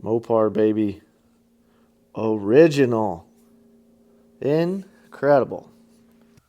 Mopar, baby. Original. Incredible.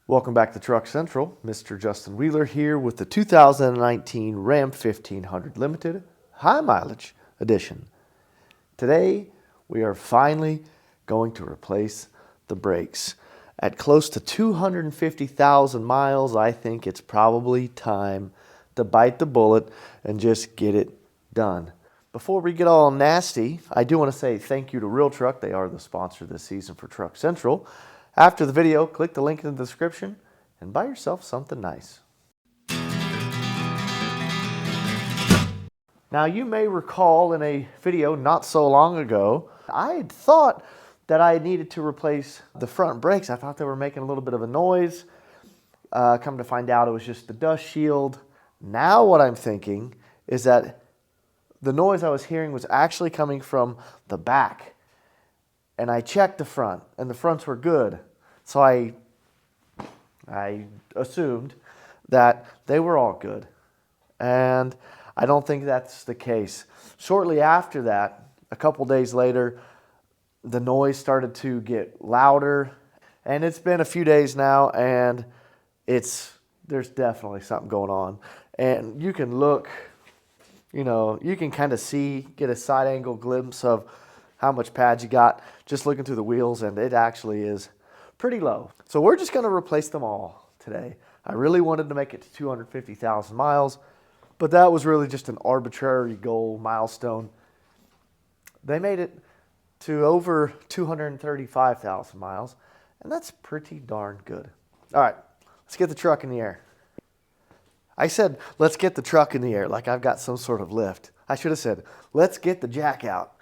Welcome back to Truck Central. Mr. Justin Wheeler here with the 2019 Ram 1500 Limited High Mileage Edition. Today, we are finally going to replace the brakes. At close to 250,000 miles, I think it's probably time to bite the bullet and just get it done. Before we get all nasty, I do want to say thank you to Real Truck. They are the sponsor this season for Truck Central. After the video, click the link in the description and buy yourself something nice. Now, you may recall in a video not so long ago, I had thought that I needed to replace the front brakes. I thought they were making a little bit of a noise. Come to find out it was just the dust shield. Now what I'm thinking is that the noise I was hearing was actually coming from the back. And I checked the front, and the fronts were good. So I assumed that they were all good. And I don't think that's the case. Shortly after that, a couple days later, the noise started to get louder. And it's been a few days now, and there's definitely something going on. And you can look, you can kind of get a side angle glimpse of how much pad you got just looking through the wheels, and it actually is pretty low. So we're just going to replace them all today. I really wanted to make it to 250,000 miles, but that was really just an arbitrary goal milestone. They made it to over 235,000 miles, and that's pretty darn good. All right, let's get the truck in the air. I said, let's get the truck in the air, like I've got some sort of lift. I should have said, let's get the jack out.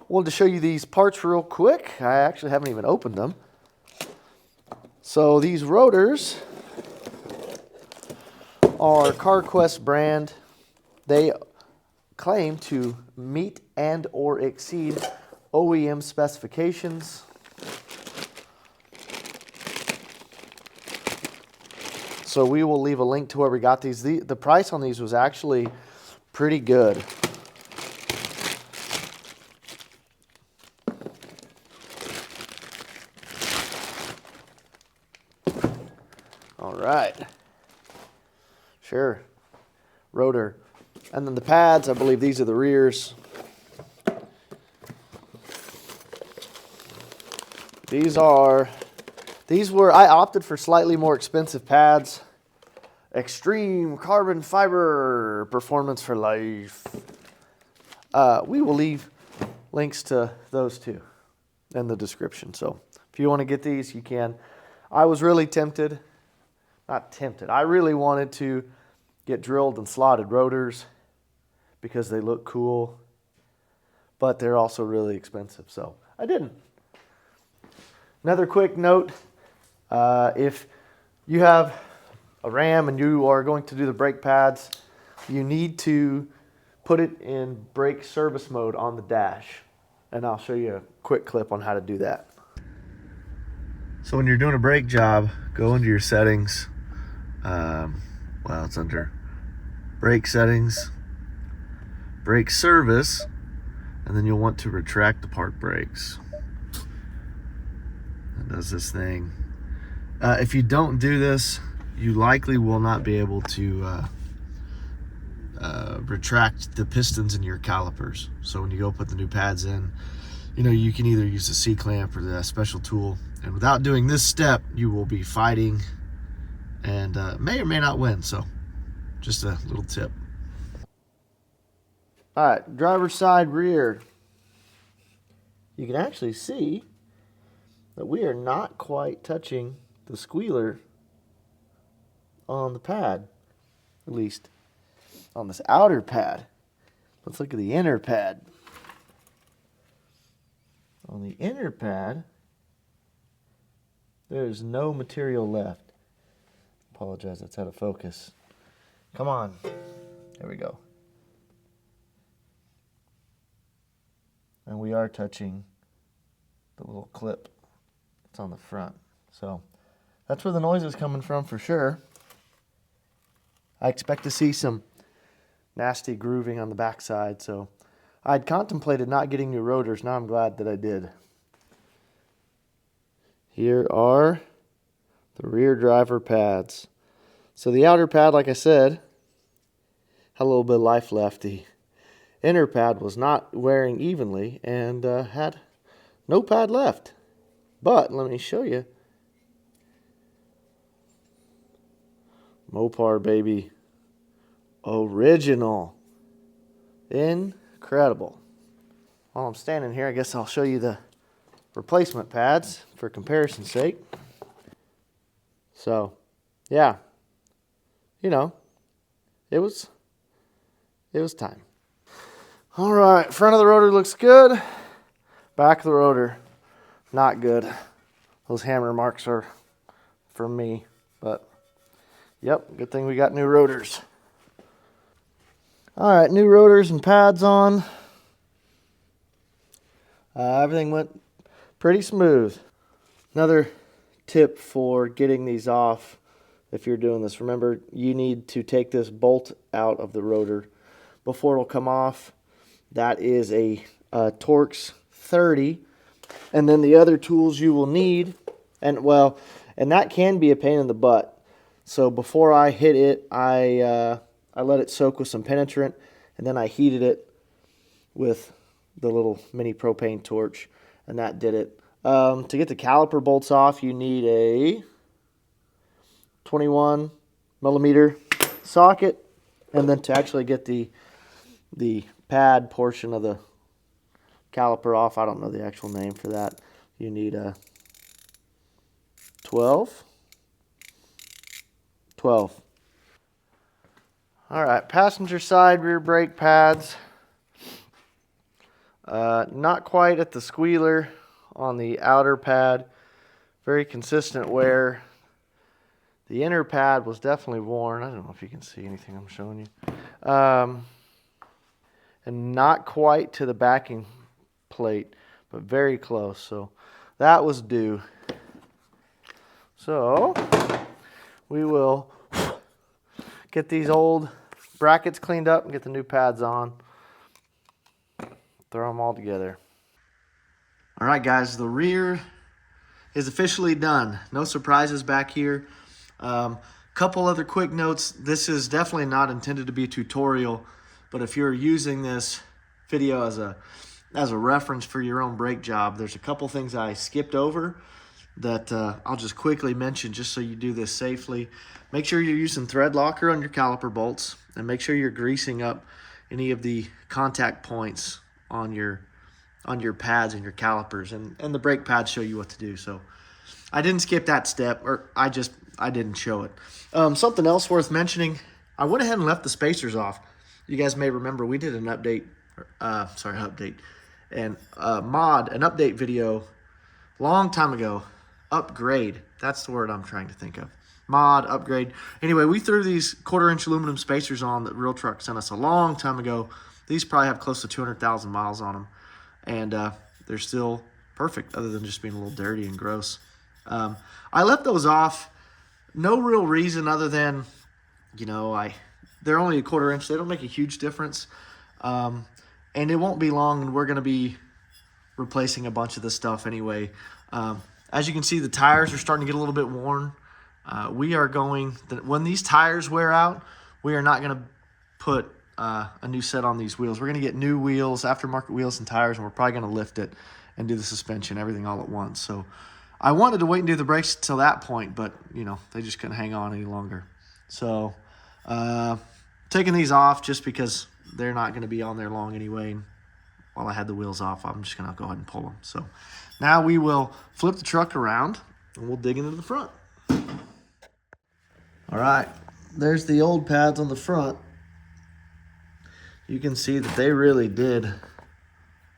Wanted to show you these parts real quick. I actually haven't even opened them. So these rotors are CarQuest brand. They claim to meet and or exceed OEM specifications. So we will leave a link to where we got these. The price on these was actually pretty good. All right. Sure. Rotor. And then the pads, I believe these are the rears. I opted for slightly more expensive pads. Extreme carbon fiber performance for life. We will leave links to those two in the description. So if you want to get these, you can. I was really tempted. Not tempted. I really wanted to get drilled and slotted rotors because they look cool, but they're also really expensive. So I didn't. Another quick note, if you have a Ram and you are going to do the brake pads, you need to put it in brake service mode on the dash. And I'll show you a quick clip on how to do that. So when you're doing a brake job, go into your settings. It's under brake settings, brake service, and then you'll want to retract the park brakes. It does this thing. If you don't do this, you likely will not be able to retract the pistons in your calipers. So when you go put the new pads in, you can either use the C-clamp or the special tool. And without doing this step, you will be fighting and may or may not win. So just a little tip. All right, driver's side rear. You can actually see that we are not quite touching the squealer on the pad, at least on this outer pad. Let's look at the inner pad. On the inner pad, there's no material left. Apologize, that's out of focus. Come on. There we go. And we are touching the little clip that's on the front. So that's where the noise is coming from for sure. I expect to see some nasty grooving on the backside, so I'd contemplated not getting new rotors. Now I'm glad that I did. Here are the rear driver pads. So the outer pad, like I said, had a little bit of life left. The inner pad was not wearing evenly and had no pad left. But let me show you. Mopar, baby. Original. Incredible. While I'm standing here, I guess I'll show you the replacement pads for comparison's sake. So, yeah. You know, it was time. All right, front of the rotor looks good. Back of the rotor, not good. Those hammer marks are from me, but yep, good thing we got new rotors. All right, new rotors and pads on. Everything went pretty smooth. Another tip for getting these off, if you're doing this, remember you need to take this bolt out of the rotor before it'll come off. That is a Torx 30. And then the other tools you will need, and that can be a pain in the butt. So before I hit it, I let it soak with some penetrant, and then I heated it with the little mini propane torch, and that did it. To get the caliper bolts off, you need a 21 millimeter socket, and then to actually get the pad portion of the caliper off, I don't know the actual name for that, you need a 12. All right, passenger side rear brake pads. Not quite at the squealer on the outer pad. Very consistent wear. The inner pad was definitely worn. I don't know if you can see anything I'm showing you. And not quite to the backing plate, but very close. So that was due. So we will get these old brackets cleaned up and get the new pads on. Throw them all together. All right, guys, the rear is officially done. No surprises back here. Couple other quick notes. This is definitely not intended to be a tutorial, but if you're using this video as a reference for your own brake job, there's a couple things I skipped over that I'll just quickly mention just so you do this safely. Make sure you're using thread locker on your caliper bolts, and make sure you're greasing up any of the contact points on your pads and your calipers, and the brake pads show you what to do. So I didn't skip that step, or I didn't show it. Something else worth mentioning, I went ahead and left the spacers off. You guys may remember we did an update an update video long time ago. Upgrade, that's the word I'm trying to think of. Mod, upgrade. Anyway, we threw these 1/4-inch aluminum spacers on that Real Truck sent us a long time ago. These probably have close to 200,000 miles on them. And they're still perfect, other than just being a little dirty and gross. I left those off. No real reason other than, they're only a 1/4-inch. They don't make a huge difference. And it won't be long, and we're going to be replacing a bunch of this stuff anyway. As you can see, the tires are starting to get a little bit worn. When these tires wear out, we are not going to put a new set on these wheels. We're going to get new wheels, aftermarket wheels and tires, and we're probably going to lift it and do the suspension, everything all at once. So I wanted to wait and do the brakes till that point, but, they just couldn't hang on any longer. So taking these off just because they're not going to be on there long anyway. While I had the wheels off, I'm just going to go ahead and pull them. So now we will flip the truck around, and we'll dig into the front. All right, there's the old pads on the front. You can see that they really did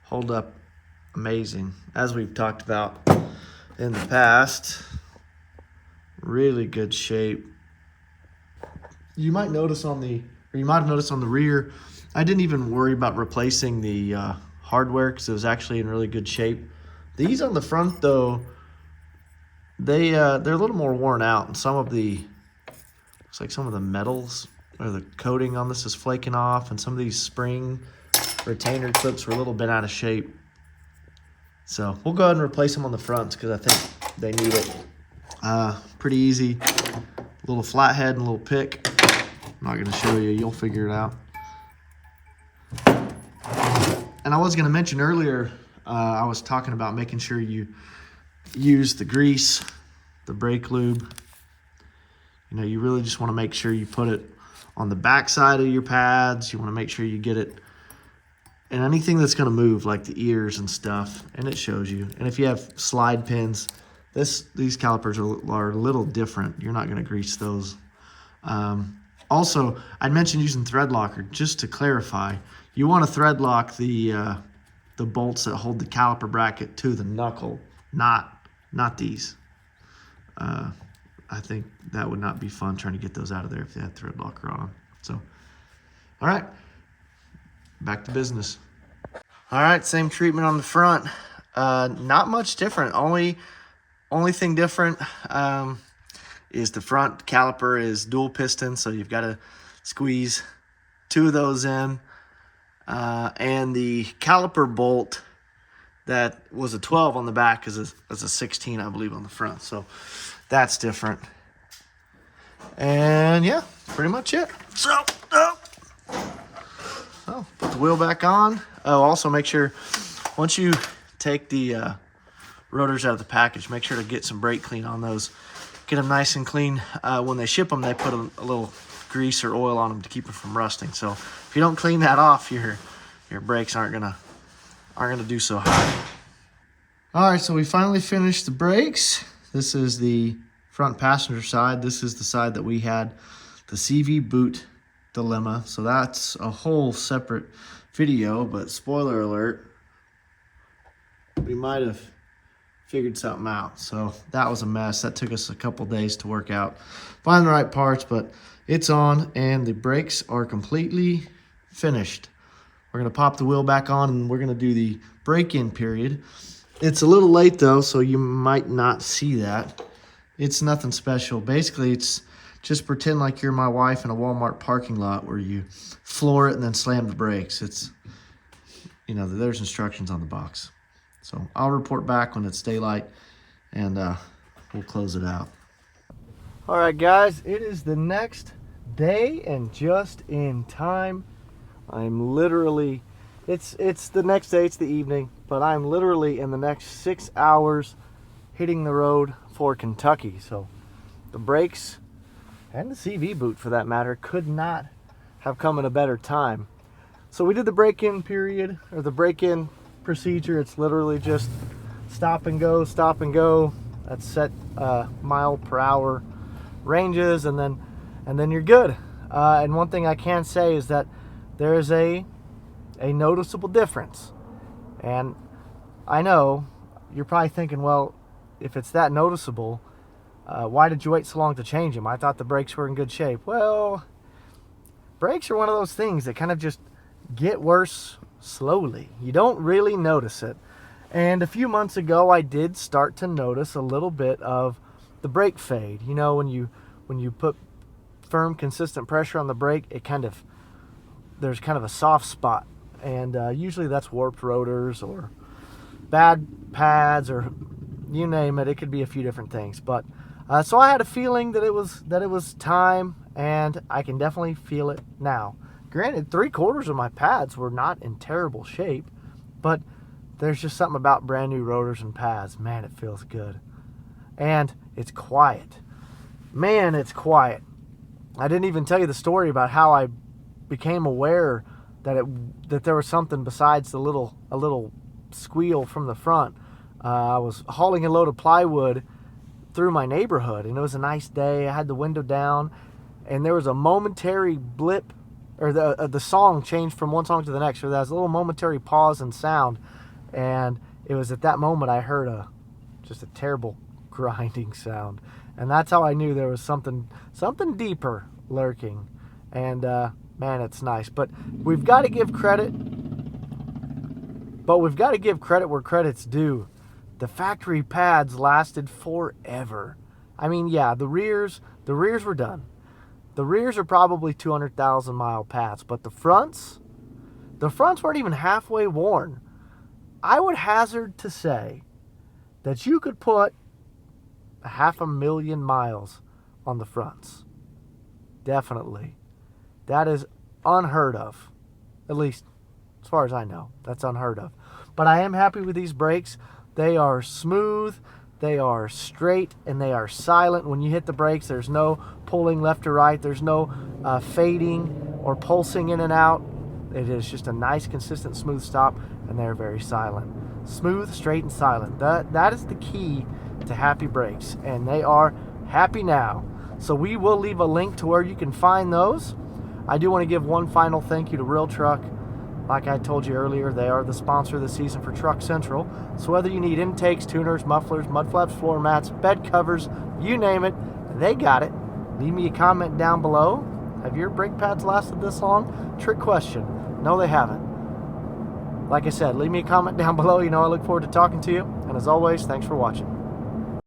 hold up amazing. As we've talked about in the past, really good shape. You might have noticed on the rear, I didn't even worry about replacing the hardware because it was actually in really good shape. These on the front, though, they're a little more worn out, and looks like some of the metals or the coating on this is flaking off, and some of these spring retainer clips were a little bit out of shape. So we'll go ahead and replace them on the fronts because I think they need it. Pretty easy. A little flathead and a little pick. I'm not going to show you. You'll figure it out. And I was going to mention earlier, I was talking about making sure you use the grease, the brake lube. You know, you really just want to make sure you put it on the back side of your pads. You want to make sure you get it in anything that's going to move, like the ears and stuff, and it shows you. And if you have slide pins, these calipers are a little different. You're not going to grease those. Also, I'd mentioned using thread locker. Just to clarify, you want to thread lock the bolts that hold the caliper bracket to the knuckle, not these. I think that would not be fun trying to get those out of there if they had thread locker on them. So, all right, back to business. All right, same treatment on the front. Not much different. Only thing different is the front caliper is dual piston, so you've got to squeeze 2 of those in. And the caliper bolt that was a 12 on the back is a 16, I believe, on the front. So that's different. And yeah, pretty much it. So, put the wheel back on. Oh, also make sure once you take the rotors out of the package, make sure to get some brake clean on those. Get them nice and clean. When they ship them, they put a little grease or oil on them to keep them from rusting. So if you don't clean that off, your brakes aren't gonna do so hot. All right, so we finally finished the brakes. This is the front passenger side. This is the side that we had the CV boot dilemma. So that's a whole separate video, but spoiler alert, we might have figured something out. So that was a mess. That took us a couple days to work out, find the right parts, but it's on and the brakes are completely finished. We're gonna pop the wheel back on and we're gonna do the break-in period. It's a little late though, so you might not see that. It's nothing special. Basically, it's just pretend like you're my wife in a Walmart parking lot where you floor it and then slam the brakes. It's, you know, there's instructions on the box. So I'll report back when it's daylight and we'll close it out. All right, guys, it is the next day and just in time. I'm literally, it's the next day, it's the evening, but I'm literally in the next 6 hours hitting the road for Kentucky. So the brakes and the CV boot for that matter could not have come at a better time. So we did the break-in period, or the break-in procedure. It's literally just stop and go, stop and go. That's set mile per hour ranges, and then you're good. And one thing I can say is that there is a noticeable difference. And I know you're probably thinking, well, if it's that noticeable, why did you wait so long to change them? I thought the brakes were in good shape. Well, brakes are one of those things that kind of just get worse slowly. You don't really notice it. And a few months ago, I did start to notice a little bit of the brake fade. You know, when you put firm, consistent pressure on the brake, there's kind of a soft spot. And usually that's warped rotors or bad pads or you name it. It could be a few different things. But so I had a feeling that it was time, and I can definitely feel it now. Granted, 3/4 of my pads were not in terrible shape, but there's just something about brand new rotors and pads. Man, it feels good. And it's quiet. Man, it's quiet. I didn't even tell you the story about how I became aware that there was something besides a little squeal from the front. I was hauling a load of plywood through my neighborhood, and it was a nice day. I had the window down, and there was a momentary blip, or the song changed from one song to the next. So there was a little momentary pause in sound, and it was at that moment I heard just a terrible grinding sound, and that's how I knew there was something deeper lurking. And man, it's nice. But we've got to give credit. Where credit's due. The factory pads lasted forever. I mean, yeah, the rears were done. The rears are probably 200,000 mile pads, but the fronts, The fronts weren't even halfway worn. I would hazard to say that you could put 500,000 miles on the fronts. Definitely. That is unheard of. At least, as far as I know, that's unheard of. But I am happy with these brakes. They are smooth, they are straight, and they are silent. When you hit the brakes, there's no pulling left to right. There's no fading or pulsing in and out. It is just a nice, consistent, smooth stop, and they're very silent. Smooth, straight, and silent. That is the key to happy brakes, and they are happy now. So we will leave a link to where you can find those. I do want to give one final thank you to Real Truck. Like I told you earlier, they are the sponsor of the season for Truck Central. So whether you need intakes, tuners, mufflers, mud flaps, floor mats, bed covers, you name it, they got it. Leave me a comment down below. Have your brake pads lasted this long? Trick question. No, they haven't. Like I said, leave me a comment down below. You know I look forward to talking to you. And as always, thanks for watching.